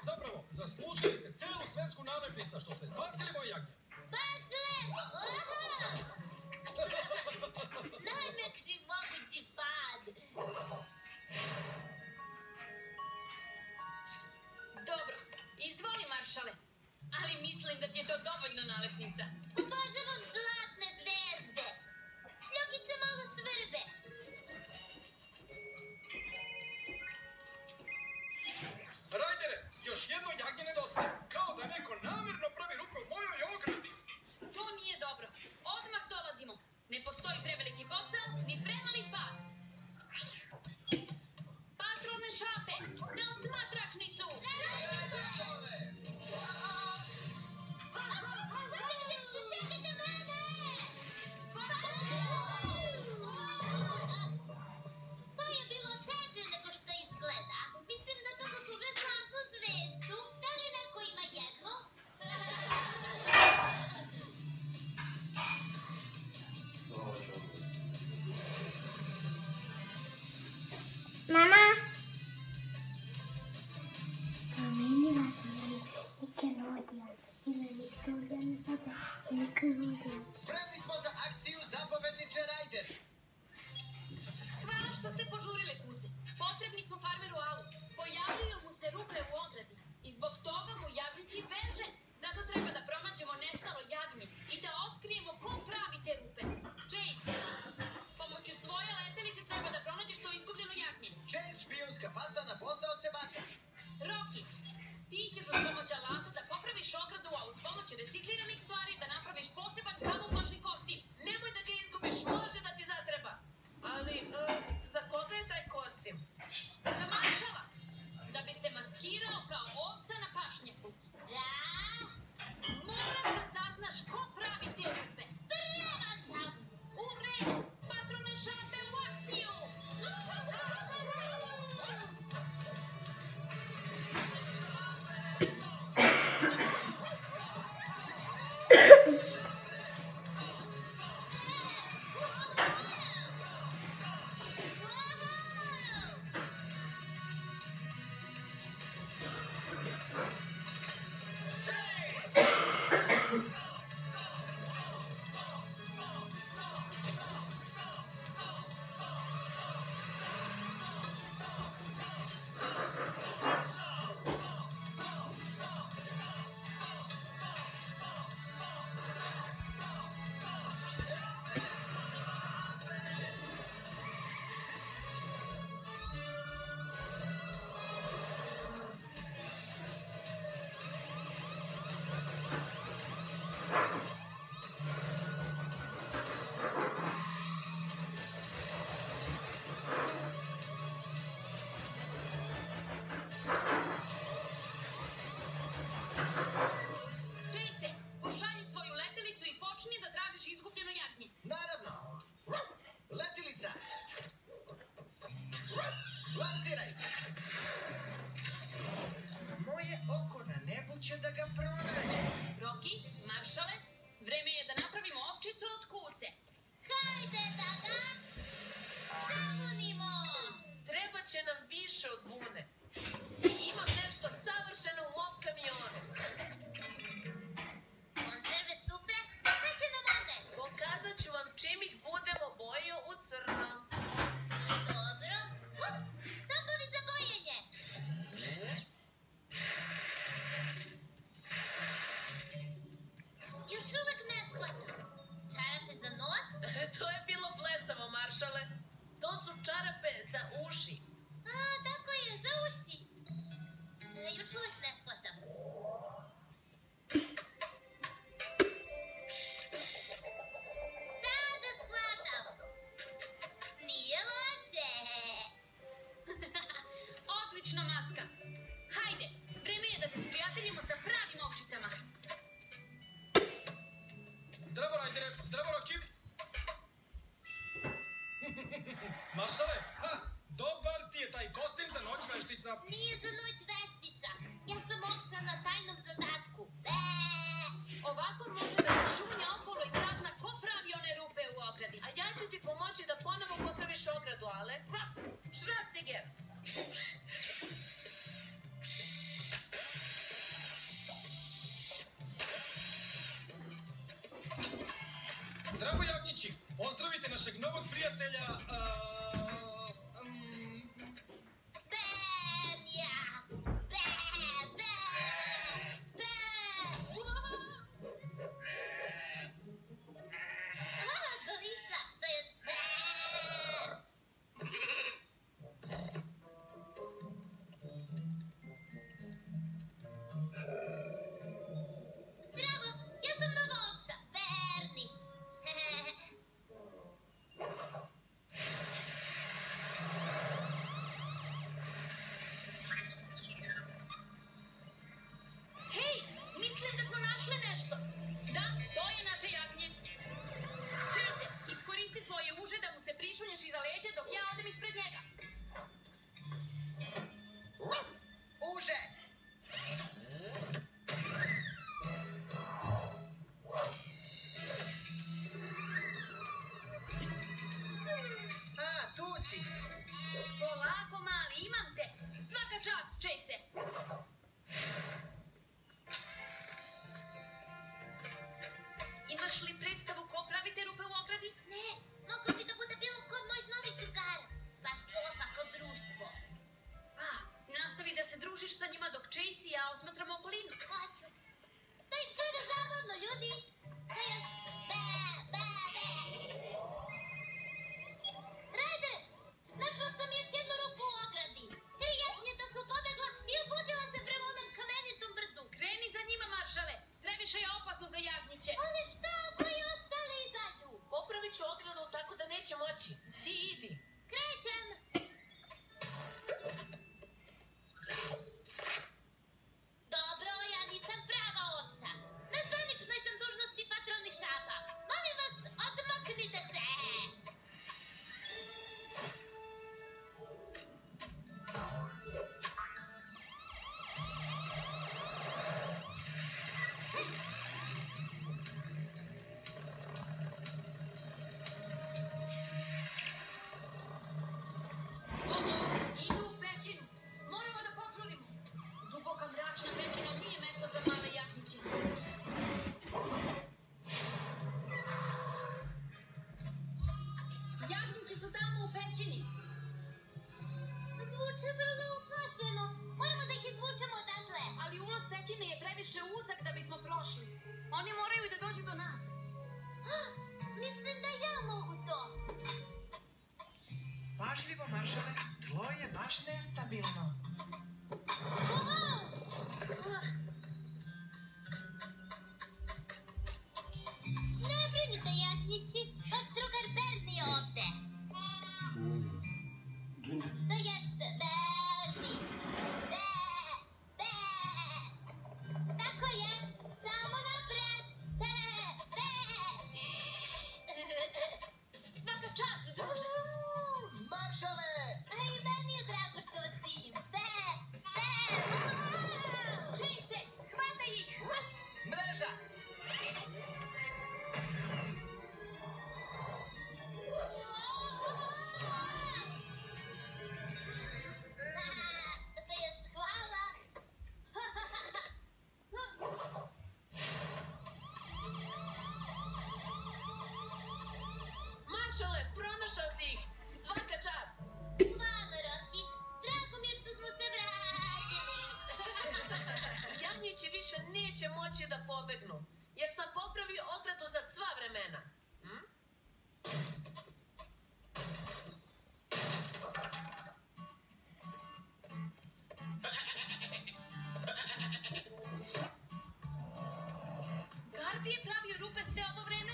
Zapravo, zaslužili ste celu svetsku nalepnica što ste spasili moje jagnje. Baš lepo! Najmekši mogući pad. Dobro, izvoli maršale. Ali mislim da ti je to dovoljno nalepnica. Obožavam zlatne zvezde. Sljukice malo svrbe. Rajdere, još jedno jagnje nedostaje. Kao da neko namjerno pravi rupe u mojoj ogradi. To nije dobro. Odmah dolazimo. Ne postoji preveliki posao, ni premali pas. Patrolne šape, na osmatračnicu! To je bilo teže nego što izgleda. Mislim da to zaslužuje zlatnu zvezdu. Da li neko ima jednu? Mama. Promijenila sam na Nickelodeon. I na Nickelodeon sada Nickelodeon. Spremni smo za akciju zapovedniče Rajder. Hvala što ste požurili, kuce. Potrebni smo farmeru Alu. Pojavljuju mu se rupe u ogradi. I zbog toga mu jagnjeći beže. Zato treba da pronađemo nestalo jagnje i da otkrijemo ko pravi te rupe. Chase, pomoću svoje letelice treba da pronađeš to izgubljeno jagnje. Chase špijunska faca na posao se baca. Rocky, ti ćeš uz pomoć alata da popraviš ogradu, a uz pomoć recikliranih stvari da napraviš poseban kamuflažni kostim. Nemoj da ga izgubiš, može da ti zatreba. Ali, za koga je taj kostim? Za maršala, da bi se maskirao kao ovca na pašnjaku. Da? Moraš da saznaš ko pravi te rupe. Spreman sam! U redu, patrolne šape u akciju! Chase, pošalji svoju letelicu i počni da tražiš izgubljeno jagnje. Naravno. Letilica. Lansiraj. Moje oko na nebu će da ga pronađe. Rocky, maršale, vreme je da napravimo ovčicu od kuce. Hajde da ga zabunimo! Treba će nam više od vune. Imam nešto savršeno u mom kamionu. Konzerve supe? Sve će nam ode! Pokazat ću vam čim ih budemo bojio u crnom. Dobro. Tampovi za bojenje! Još uvek ne shvatam. Čarape za nos? To je bilo blesavo, maršale. To su čarape za uši. A, tako je, za uši. Još uvek ne shvatam. Sada shvatam. Nije loše. Odlična maska. Hajde, vreme je da se sprijateljimo sa pravim ovčicama. Zdravo, Rajdere, zdravo, Rocky. Maršale, dobar ti je taj kostim za noć veštica. Nije za noć vestica. Ja sam ovca na tajnom zadatku. Ovako može da se šunja okolo i sazna ko pravi one rupe u ogradi. A ja ću ti pomoći da ponovo popraviš ogradu, ale... Šrapciger! dragog prijatelja, Benja! Golica, to jest Zdravo, ja sam nova ovca, Berni. Hej, mislim da smo našli nešto. Da, to je naše jagnje. Chase, iskoristi svoje uže da mu se prišunješ iza leđa dok ja odem ispred njega. Uže! A, tu si! Polako, mali, imam te. Svaka čast, Chase. Imaš li predstavu ko pravite rupe u ogradi? Ne, mogao bi da bude bilo kod mojih novih drugara. Baš slopako društvo. Nastavi da se družiš sa njima dok Chase i ja osmatramo okolinu. Hoću. To izgleda zabavno, ljudi. To je Rajdere, našla sam još jednu rupu u ogradi. 3 jagnjeta su pobegla i uputila se prema onom kamenitom brdu. Kreni za njima, maršale. Previše je opasno za jagnjiće. Ali šta ako i ostali izađu? Popravit ću ogradu tako da neće moći. Ti idi. Krećem! Dobro, ja nisam prava ovca. Na zvaničnoj sam dužnosti patronih šapa. Molim vas, odmaknite se! Idu u pećinu. Moramo da požurimo. Duboka mračna pećina nije mesto za male jagnjiće. Jagnjići su tamo u pećini. Zvuče vrlo uplašeno. Moramo da ih izvučemo odatle. Ali ulaz pećine je previše uzak da bismo prošli. Oni moraju da dođu do nas. Mislim da ja mogu to. Pažljivo, maršale, tlo je baš nestabilno. Ne brinite, jagnjići. Vaš drugar Berni je ovde. To jest Berni. Tako je. Samo napred. Svaka čast, druže. Maršale! A i meni je drago što vas vidim. Chase, hvataj ih. Mreža! To jest hvala. Maršale, pronašao si ih! Svaka čast! Hvala, Rocky. Drago mi je što smo se vratili. Jagnjići više neće moći da pobegnu, jer sam popravio ogradu za sva vremena. Garbi je pravio rupe sve ovo vreme?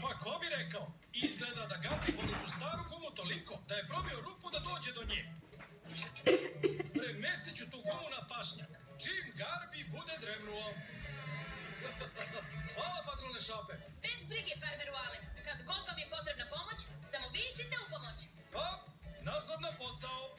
pa ko bi rekao? Izgleda da Garbi voli tu staru gumu toliko da je probio rupu da dođe do nje. Premestit ću tu gumu na pašnjak. Čim Garbi bude dremnuo. Hvala, patrolne šape. Bez brige, farmeru Ale. Kad god vam je potrebna pomoć, samo vičite u pomoć. Pa, nazad na posao.